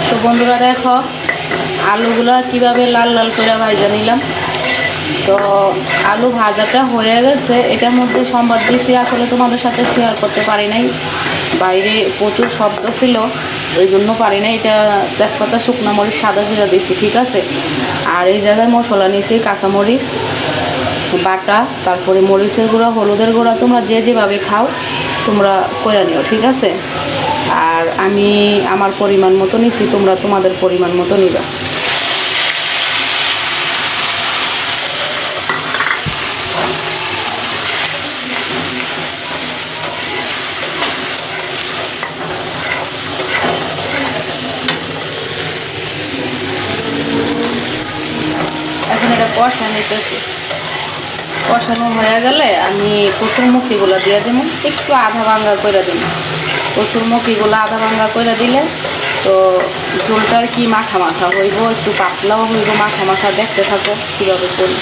তো বন্ধুরা দেখো আলুগুলা কিভাবে লাল লাল করে ভাজা নিলাম। তো আলু ভাজাটা হয়ে গেছে, এটার মধ্যে সম্বাদ দিয়েছি, আসলে তোমাদের সাথে শেয়ার করতে পারি নাই, বাইরে প্রচুর শব্দ ছিল ওই জন্য পারি নাই। এটা তেজপাতা, শুকনো মরিচ, সাদা জিরা দিয়েছি, ঠিক আছে। আর এই জায়গায় মশলা নিয়েছি কাঁচামরিচ বাটা, তারপরে মরিচের গুঁড়া, হলুদের গুঁড়া, তোমরা যে যেভাবে খাও তোমরা করে নিও, ঠিক আছে। আর আমি আমার পরিমাণ মতো নিছি, তোমরা তোমাদের পরিমাণ মতো নিবা। এখন এটা কষা নিতেছি, কষানো হয়ে গেলে আমি কসুরমুখীগুলো দিয়ে দেবো, একটু আধা ভাঙ্গা করে দেবো। কসুরমুখীগুলো আধা ভাঙ্গা করে দিলে তো ঝোলটার কি মাখা মাখা হইব, একটু পাতলাও হইব, মাখা মাখা। দেখতে থাকো কীভাবে করি।